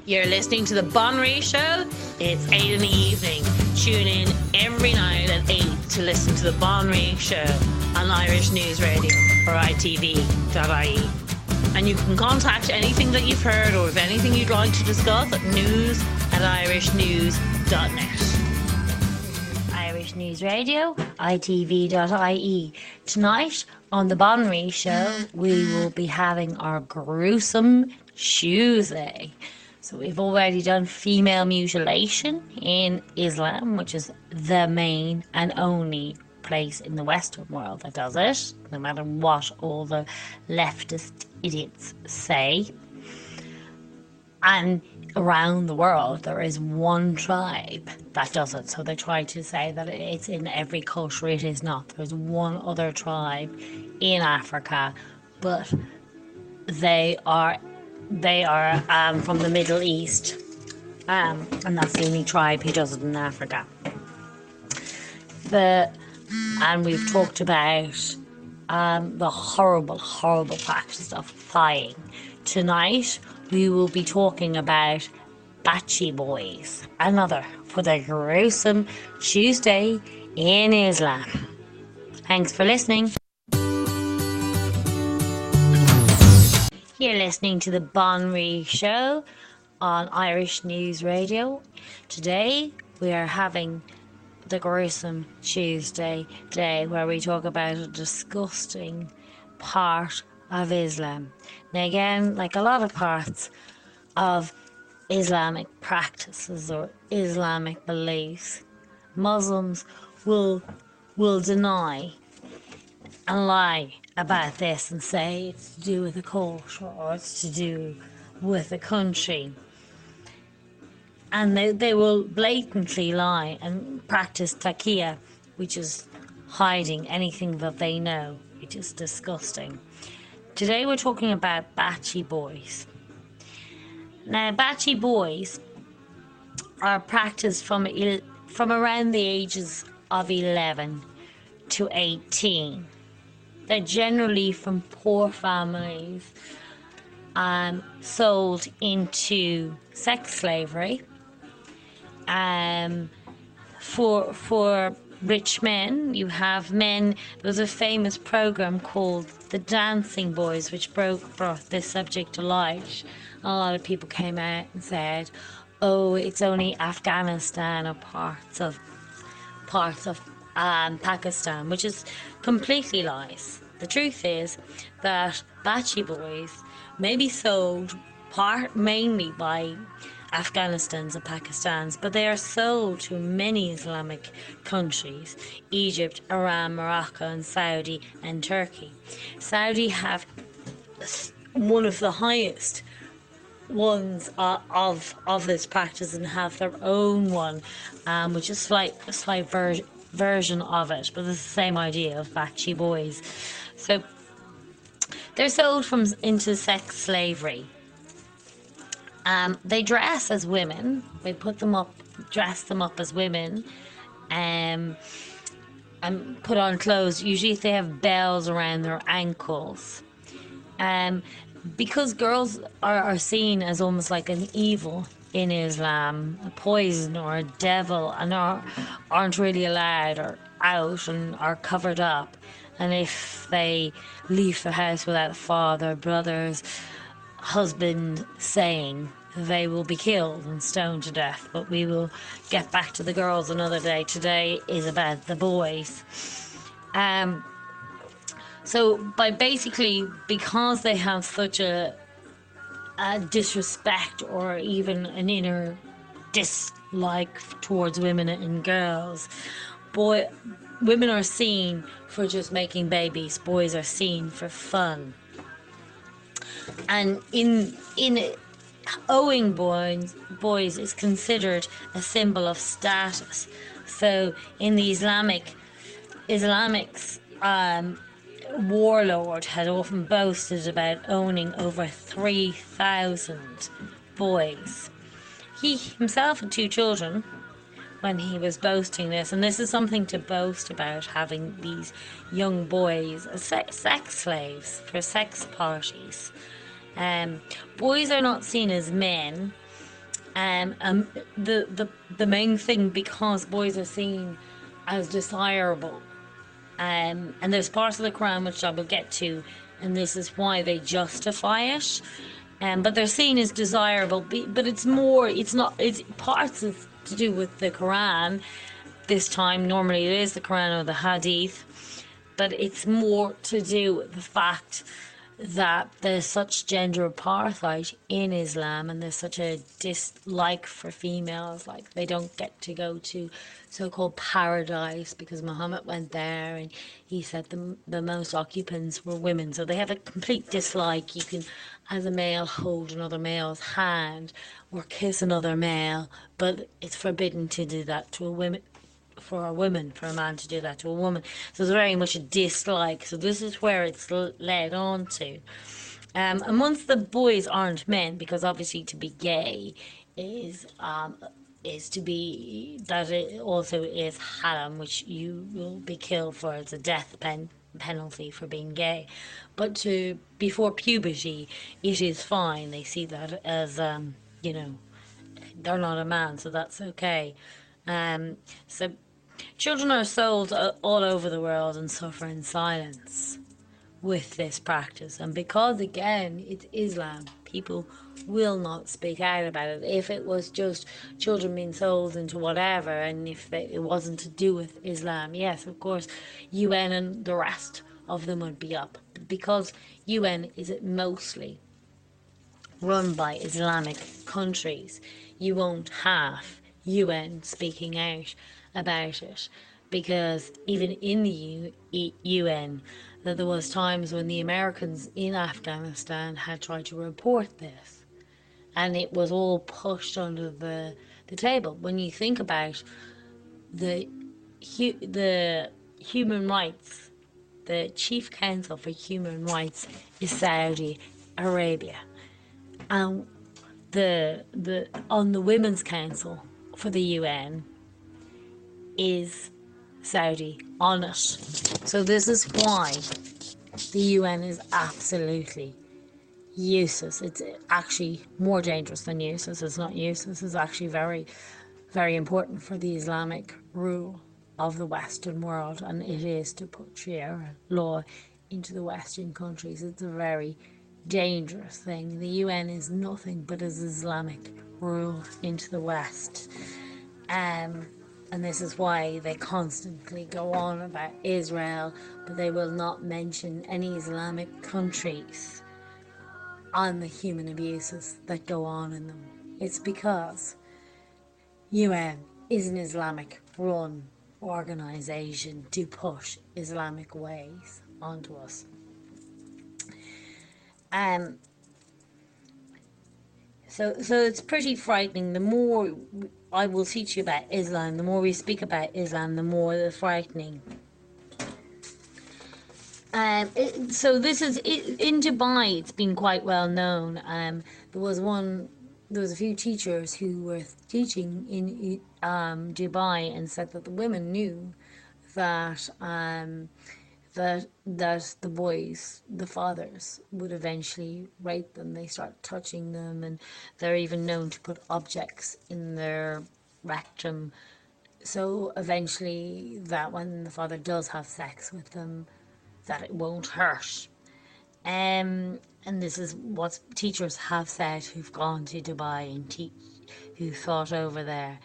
You're listening to the Bonnery Show. It's 8 in the evening. Tune in every night at 8 to listen to the Bonnery Show on Irish News Radio or ITV.ie. And you can contact anything that you've heard or if anything you'd like to discuss at news@irishnews.net. Irish News Radio, ITV.ie. Tonight on the Bonnery Show, we will be having our gruesome Tuesday. So we've already done female mutilation in Islam, which is the main and only place in the Western world that does it, no matter what all the leftist idiots say. And around the world, there is one tribe that does it. So they try to say that it's in every culture. It is not. There's one other tribe in Africa, but they are from the Middle East, and that's the only tribe who does it in Africa. And we've talked about the horrible practice of thighing. Tonight we will be talking about bachi boys, another for the gruesome Tuesday in Islam. Thanks for listening. You're listening to the Bonnery Show on Irish News Radio. Today we are having the gruesome Tuesday today, where we talk about a disgusting part of Islam. Now again, like a lot of parts of Islamic practices or Islamic beliefs, Muslims will deny and lie about this and say it's to do with the culture or it's to do with the country. And they will blatantly lie and practice taqiyya, which is hiding anything that they know, which is disgusting. Today we're talking about bachi boys. Now, bachi boys are practiced from around the ages of 11 to 18. They're generally from poor families, sold into sex slavery. For rich men, you have men. There was a famous program called The Dancing Boys, which brought this subject to light. A lot of people came out and said, "Oh, it's only Afghanistan or parts of Pakistan," which is completely lies. The truth is that bachi boys may be sold mainly by Afghanistans and Pakistans, but they are sold to many Islamic countries: Egypt, Iran, Morocco, and Saudi and Turkey. Saudi have one of the highest ones of this practice and have their own one, which is a slight version of it, but it's the same idea of bachi boys. So they're sold into sex slavery. They dress as women. They dress them up as women, and put on clothes. Usually they have bells around their ankles. Because girls are seen as almost like an evil in Islam, a poison or a devil, and aren't really allowed or out and are covered up. And if they leave the house without a father, brothers, husband saying, they will be killed and stoned to death. But we will get back to the girls another day. Today is about the boys. So because they have such a disrespect or even an inner dislike towards women and girls, women are seen for just making babies. Boys are seen for fun. And owing boys is considered a symbol of status. So in the Islamics, warlord had often boasted about owning over 3,000 boys. He himself had 2 children when he was boasting this, and this is something to boast about, having these young boys as sex slaves for sex parties. Boys are not seen as men The main thing, because boys are seen as desirable, and there's parts of the Quran which I will get to, and this is why they justify it. But they're seen as desirable, but it's more, it's not, it's parts of to do with the Quran. This time, normally it is the Quran or the Hadith, but it's more to do with the fact that there's such gender apartheid in Islam, and there's such a dislike for females. Like, they don't get to go to so-called paradise because Muhammad went there and he said the most occupants were women. So they have a complete dislike. You can, as a male, hold another male's hand or kiss another male, but it's forbidden to do that to a woman. For a man to do that to a woman. So it's very much a dislike. So this is where it's led on to. And once the boys aren't men, because obviously to be gay is to be, that it also is haram, which you will be killed for. It's a death penalty for being gay. But to before puberty, it is fine. They see that as you know, they're not a man, so that's okay. So children are sold all over the world and suffer in silence with this practice. And because, again, it's Islam, people will not speak out about it. If it was just children being sold into whatever, and if it wasn't to do with Islam, yes, of course, UN and the rest of them would be up. But because UN is mostly run by Islamic countries, you won't have UN speaking out about it, because even in the UN, that there was times when the Americans in Afghanistan had tried to report this, and it was all pushed under the table. When you think about the human rights, the Chief Council for Human Rights is Saudi Arabia, and on the Women's Council for the UN is Saudi on it. So this is why the UN is absolutely useless. It's actually more dangerous than useless. It's not useless. It's actually very, very important for the Islamic rule of the Western world, and it is to put Sharia law into the Western countries. It's a very dangerous thing. The UN is nothing but as Islamic rule into the West. And this is why they constantly go on about Israel, but they will not mention any Islamic countries on the human abuses that go on in them. It's because UN is an Islamic run organization to push Islamic ways onto us. So it's pretty frightening. The more I will teach you about Islam, the more we speak about Islam, the more the frightening. So this is in Dubai. It's been quite well known. There was a few teachers who were teaching in Dubai and said that the women knew that that the boys, the fathers, would eventually rape them. They start touching them, and they're even known to put objects in their rectum. So eventually, that when the father does have sex with them, that it won't hurt. And this is what teachers have said who've gone to Dubai and who taught over there.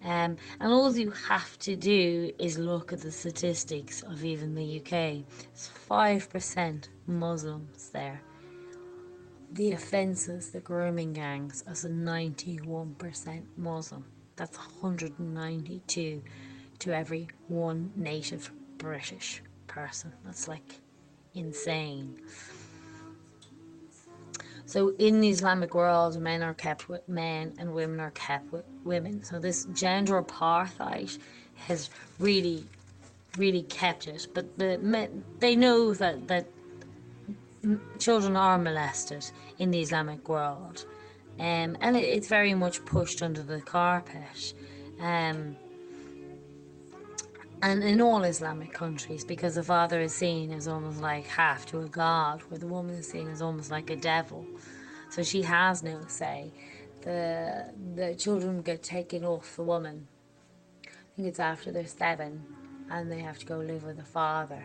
And all you have to do is look at the statistics of even the UK. It's 5% Muslims there. The offences, the grooming gangs, is a 91% Muslim. That's 192 to every one native British person. That's like insane. So in the Islamic world, men are kept with men and women are kept with women. So this gender apartheid has really, really kept it. But they know that children are molested in the Islamic world. And it's very much pushed under the carpet. And in all Islamic countries, because the father is seen as almost like half to a god, where the woman is seen as almost like a devil. So she has no say. the children get taken off the woman. I think it's after they're 7, and they have to go live with the father.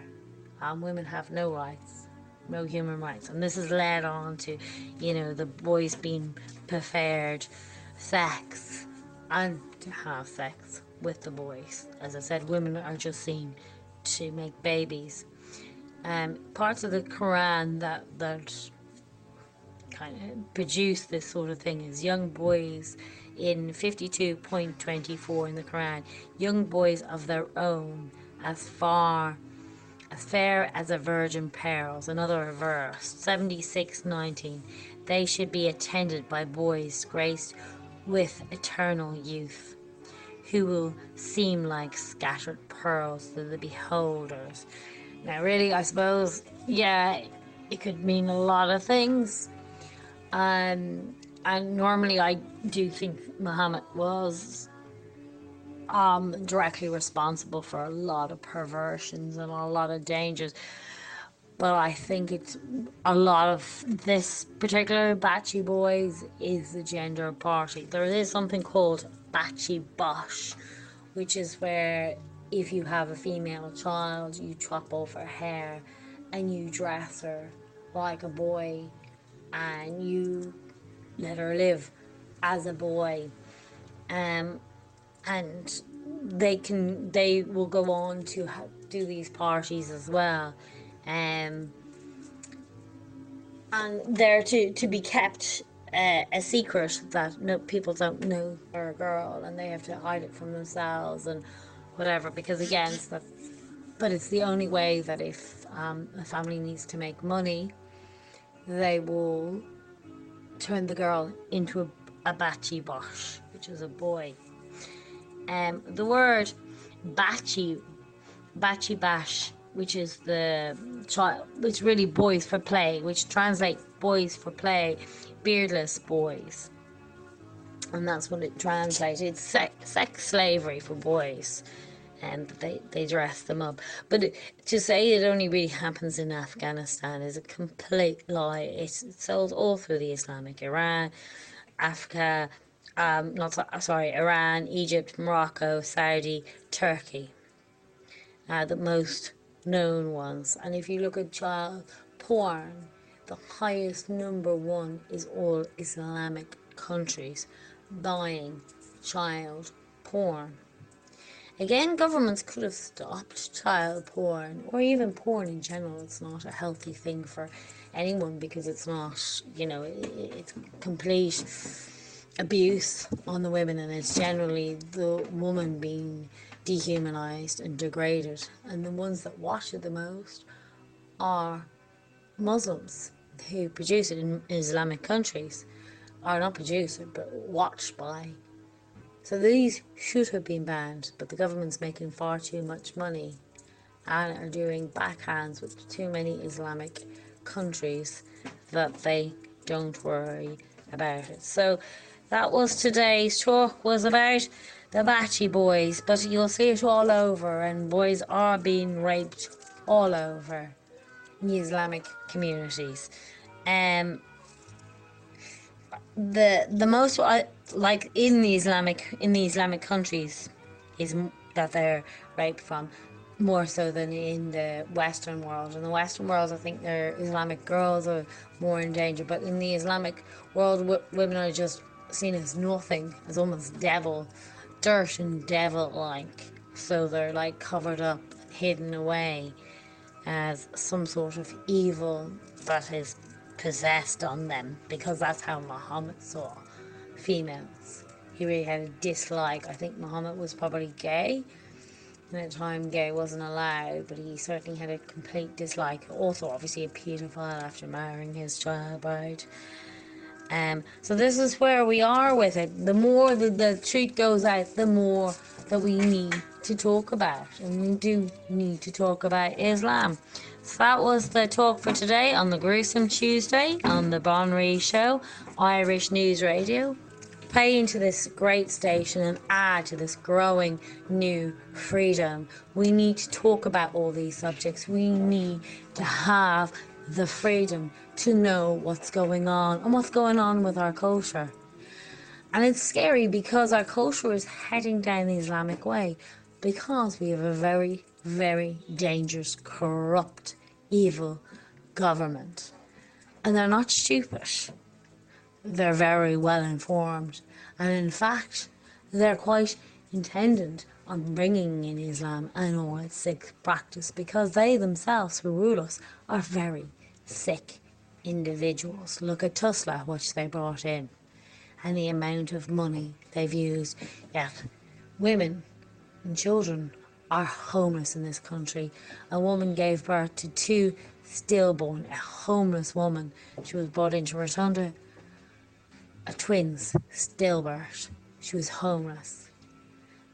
Women have no rights, no human rights, and this is led on to, the boys being preferred sex and to have sex with the boys. As I said, women are just seen to make babies. Parts of the Quran that kind of produce this sort of thing is young boys in 52.24 in the Quran, young boys of their own, as fair as a virgin pearls. Another verse, 76:19, they should be attended by boys graced with eternal youth, who will seem like scattered pearls to the beholders. Now really, I suppose, it could mean a lot of things. And normally I do think Muhammad was directly responsible for a lot of perversions and a lot of dangers. But I think it's a lot of this particular Bachi boys is the gender party. There is something called Bachi Bosh, which is where if you have a female child, you chop off her hair and you dress her like a boy and you let her live as a boy. And they will go on to do these parties as well. And they're to be kept a secret, that people don't know they're a girl, and they have to hide it from themselves and whatever, because again, but it's the only way that if a family needs to make money, they will turn the girl into a Bachi Bosh, which is a boy. The word Bachi Bash, which is the child, it's really boys for play, which translates boys for play, beardless boys. And that's what it translates. It's sex slavery for boys. And they dress them up. But to say it only really happens in Afghanistan is a complete lie. It's sold all through the Islamic, Iran, Africa, Iran, Egypt, Morocco, Saudi, Turkey. The most known ones. And if you look at child porn, the highest number one is all Islamic countries buying child porn. Again, governments could have stopped child porn, or even porn in general. It's not a healthy thing for anyone, because it's not, it's complete abuse on the women, and it's generally the woman being dehumanized and degraded. And the ones that watch it the most are Muslims who produce it in Islamic countries, are not produced but watched by. So these should have been banned, but the government's making far too much money and are doing backhands with too many Islamic countries that they don't worry about it. So that was today's talk, was about the Bachi boys, but you'll see it all over, and boys are being raped all over in the Islamic communities. The most like in the Islamic countries is that they're raped from, more so than in the Western world. In the Western world, I think their Islamic girls are more in danger, but in the Islamic world, women are just seen as nothing, as almost dirt and devil-like. So they're like covered up, hidden away as some sort of evil that is possessed on them, because that's how Muhammad saw females. He really had a dislike. I think Muhammad was probably gay. At the time, gay wasn't allowed, but he certainly had a complete dislike. Also, obviously, a paedophile after marrying his child bride. So this is where we are with it. The more the truth goes out, the more that we need to talk about. And we do need to talk about Islam. So that was the talk for today on the Gruesome Tuesday on the Bonnery Show, Irish News Radio. Play into this great station and add to this growing new freedom. We need to talk about all these subjects. We need to have the freedom to know what's going on and what's going on with our culture. And it's scary because our culture is heading down the Islamic way, because we have a very, very dangerous, corrupt, evil government. And they're not stupid. They're very well informed. And in fact, they're quite intended on bringing in Islam and all its sick practice, because they themselves who rule us are very sick individuals. Look at Tesla, which they brought in, and the amount of money they've used. Yet women and children are homeless in this country. A woman gave birth to 2 stillborn, a homeless woman. She was brought into Rotunda, a twins, stillbirth. She was homeless.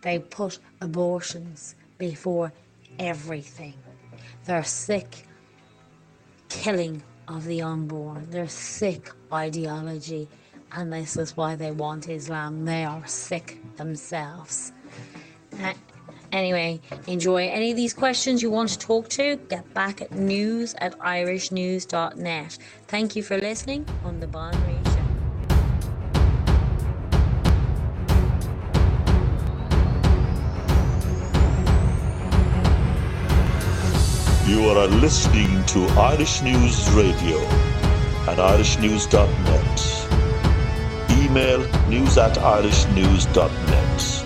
They put abortions before everything. They're sick killing of the unborn. They're sick ideology, and this is why they want Islam. They are sick themselves. Anyway, enjoy. Any of these questions you want to talk to, get back at news@irishnews.net. Thank you for listening on the Dari Show. You are listening to Irish News Radio at irishnews.net. Email news@irishnews.net.